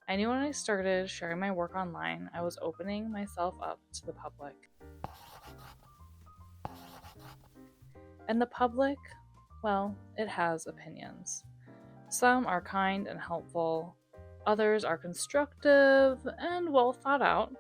I knew when I started sharing my work online, I was opening myself up to the public. And the public, well, it has opinions. Some are kind and helpful, others are constructive and well thought out,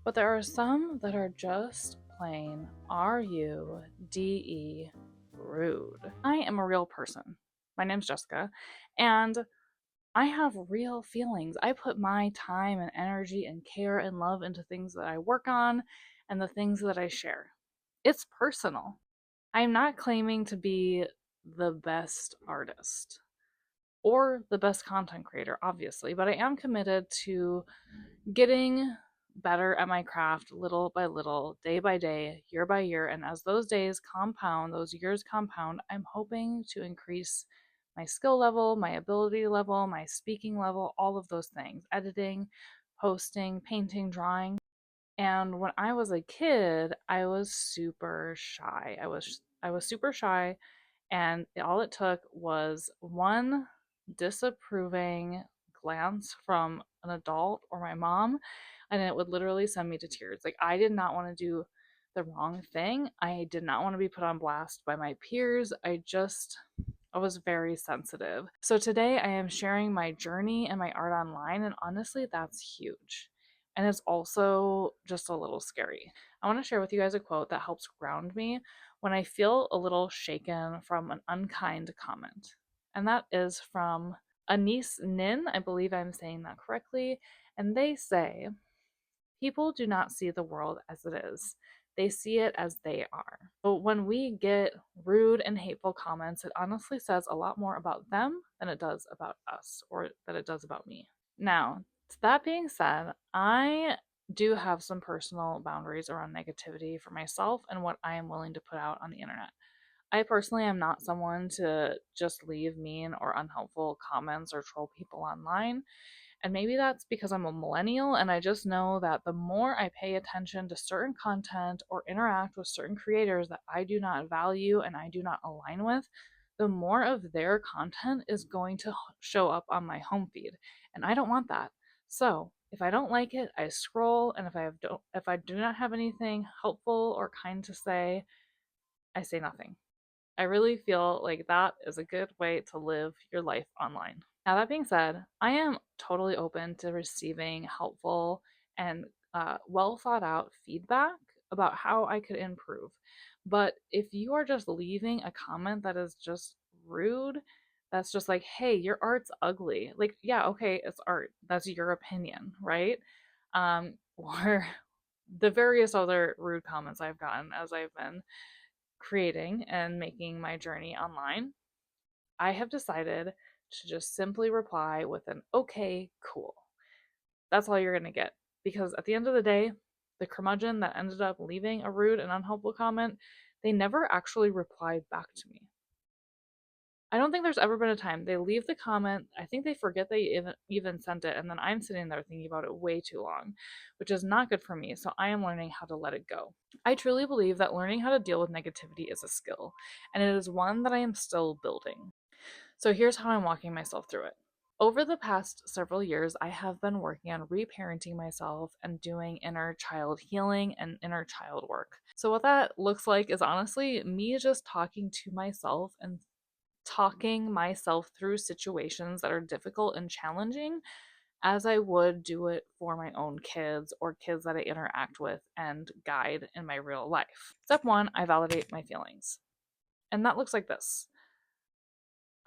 but there are some that are just plain RUDE rude. I am a real person. My name's Jessica, and I have real feelings. I put my time and energy and care and love into things that I work on and the things that I share. It's personal. I'm not claiming to be the best artist or the best content creator, obviously, but I am committed to getting better at my craft little by little, day by day, year by year. And as those days compound, those years compound, I'm hoping to increase my skill level, my ability level, my speaking level, all of those things editing, posting, painting, drawing. And when I was a kid, I was super shy. I was super shy, and all it took was one disapproving glance from an adult or my mom, and it would literally send me to tears. Like, I did not want to do the wrong thing. I did not want to be put on blast by my peers. I was very sensitive. So today I am sharing my journey and my art online, and honestly, that's huge. And it's also just a little scary. I want to share with you guys a quote that helps ground me when I feel a little shaken from an unkind comment. And that is from Anise Nin. I believe I'm saying that correctly. And they say, people do not see the world as it is. They see it as they are. But when we get rude and hateful comments, it honestly says a lot more about them than it does about us or that it does about me. Now, that being said, I do have some personal boundaries around negativity for myself and what I am willing to put out on the internet. I personally am not someone to just leave mean or unhelpful comments or troll people online. And maybe that's because I'm a millennial and I just know that the more I pay attention to certain content or interact with certain creators that I do not value and I do not align with, the more of their content is going to show up on my home feed. And I don't want that. So if I don't like it, I scroll, and if I do not have anything helpful or kind to say, I say nothing. I really feel like that is a good way to live your life online. Now, that being said, I am totally open to receiving helpful and well thought out feedback about how I could improve. But if you are just leaving a comment that is just rude, that's just like, hey, your art's ugly. Like, yeah, okay, it's art. That's your opinion, right? Or the various other rude comments I've gotten as I've been creating and making my journey online, I have decided to just simply reply with an okay, cool. That's all you're going to get. Because at the end of the day, the curmudgeon that ended up leaving a rude and unhelpful comment, they never actually replied back to me. I don't think there's ever been a time they leave the comment. I think they forget they even sent it, and then I'm sitting there thinking about it way too long, which is not good for me. So I am learning how to let it go. I truly believe that learning how to deal with negativity is a skill, and it is one that I am still building. So here's how I'm walking myself through it. Over the past several years, I have been working on reparenting myself and doing inner child healing and inner child work. So, what that looks like is honestly me just talking to myself and talking myself through situations that are difficult and challenging as I would do it for my own kids or kids that I interact with and guide in my real life. Step one, I validate my feelings. And that looks like this.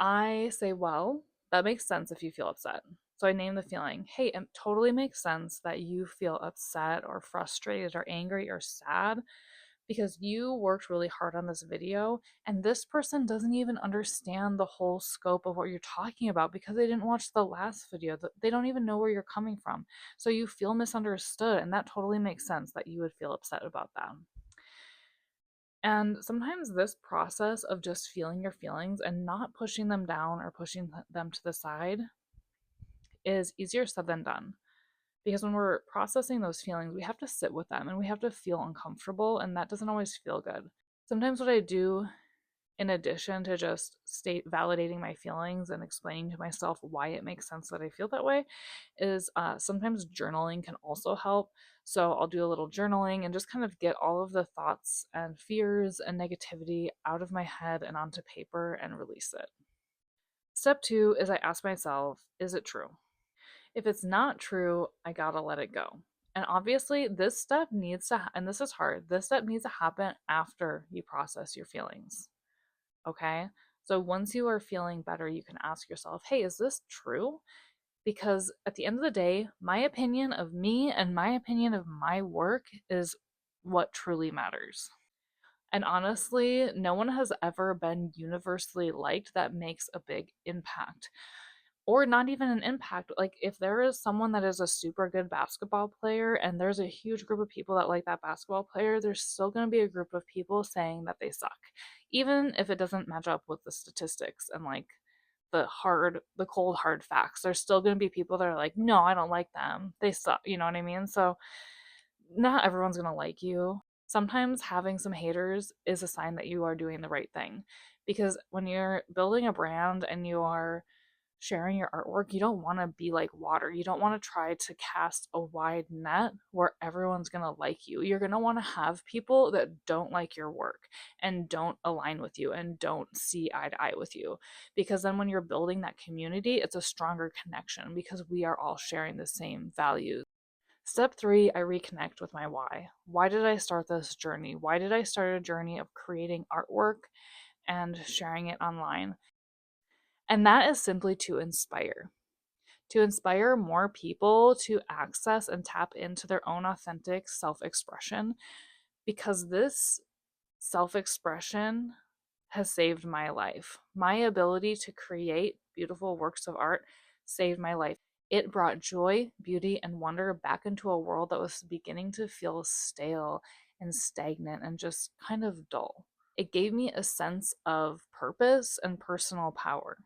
I say, well, that makes sense if you feel upset. So I name the feeling. Hey, it totally makes sense that you feel upset or frustrated or angry or sad because you worked really hard on this video and this person doesn't even understand the whole scope of what you're talking about because they didn't watch the last video. They don't even know where you're coming from. So you feel misunderstood, and that totally makes sense that you would feel upset about that. And sometimes this process of just feeling your feelings and not pushing them down or pushing them to the side is easier said than done. Because when we're processing those feelings, we have to sit with them and we have to feel uncomfortable, and that doesn't always feel good. Sometimes what I do in addition to just state validating my feelings and explaining to myself why it makes sense that I feel that way, is sometimes journaling can also help. So I'll do a little journaling and just kind of get all of the thoughts and fears and negativity out of my head and onto paper and release it. Step two is I ask myself, is it true? If it's not true, I gotta let it go. And obviously, this step needs to, and this is hard, this step needs to happen after you process your feelings. Okay. So once you are feeling better, you can ask yourself, hey, is this true? Because at the end of the day, my opinion of me and my opinion of my work is what truly matters. And honestly, no one has ever been universally liked that makes a big impact. Or not even an impact. Like, if there is someone that is a super good basketball player and there's a huge group of people that like that basketball player, there's still going to be a group of people saying that they suck. Even if it doesn't match up with the statistics and like the cold, hard facts, there's still going to be people that are like, no, I don't like them. They suck. You know what I mean? So, not everyone's going to like you. Sometimes having some haters is a sign that you are doing the right thing. Because when you're building a brand and you are sharing your artwork, you don't want to be like water. You don't want to try to cast a wide net where everyone's going to like you. You're going to want to have people that don't like your work and don't align with you and don't see eye to eye with you. Because then when you're building that community, it's a stronger connection because we are all sharing the same values. Step three, I reconnect with my why. Why did I start this journey? Why did I start a journey of creating artwork and sharing it online? And that is simply to inspire more people to access and tap into their own authentic self expression, because this self expression has saved my life. My ability to create beautiful works of art saved my life. It brought joy, beauty, and wonder back into a world that was beginning to feel stale and stagnant and just kind of dull. It gave me a sense of purpose and personal power.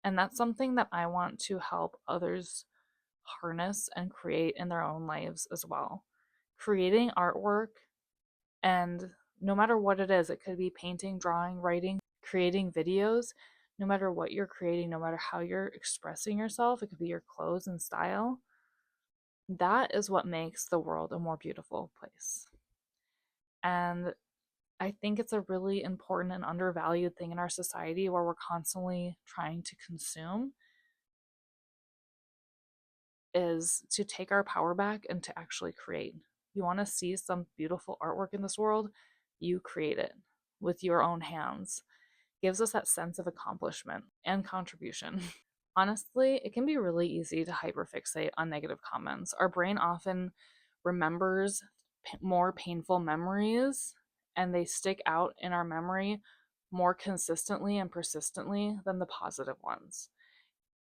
And that's something that I want to help others harness and create in their own lives as well. Creating artwork, and no matter what it is, it could be painting, drawing, writing, creating videos, no matter what you're creating, no matter how you're expressing yourself, it could be your clothes and style. That is what makes the world a more beautiful place. And I think it's a really important and undervalued thing in our society where we're constantly trying to consume, is to take our power back and to actually create. You want to see some beautiful artwork in this world, you create it with your own hands. Gives us that sense of accomplishment and contribution. Honestly, it can be really easy to hyperfixate on negative comments. Our brain often remembers more painful memories, and they stick out in our memory more consistently and persistently than the positive ones.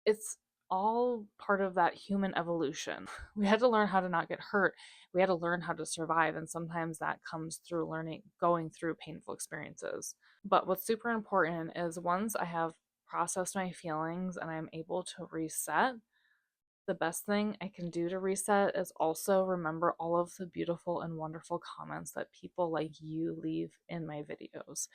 It's all part of that human evolution. We had to learn how to not get hurt. We had to learn how to survive. And sometimes that comes through learning, going through painful experiences. But what's super important is once I have processed my feelings and I'm able to reset, the best thing I can do to reset is also remember all of the beautiful and wonderful comments that people like you leave in my videos.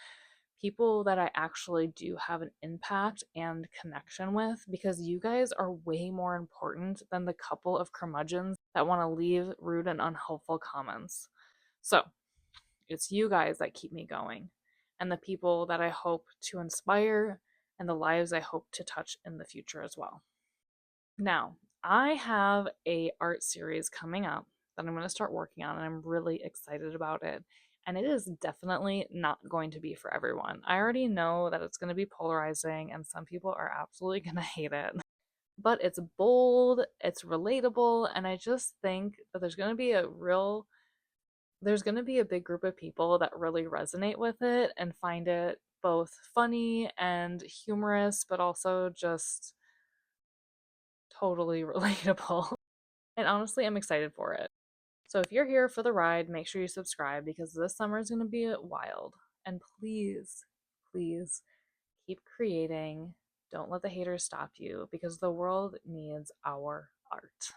People that I actually do have an impact and connection with, because you guys are way more important than the couple of curmudgeons that want to leave rude and unhelpful comments. So it's you guys that keep me going, and the people that I hope to inspire, and the lives I hope to touch in the future as well. Now, I have a art series coming up that I'm going to start working on, and I'm really excited about it. And it is definitely not going to be for everyone. I already know that it's going to be polarizing, and some people are absolutely going to hate it. But it's bold, it's relatable, and I just think that there's going to be a big group of people that really resonate with it and find it both funny and humorous, but also just totally relatable. And honestly, I'm excited for it. So if you're here for the ride, make sure you subscribe because this summer is going to be wild. And please, please keep creating. Don't let the haters stop you because the world needs our art.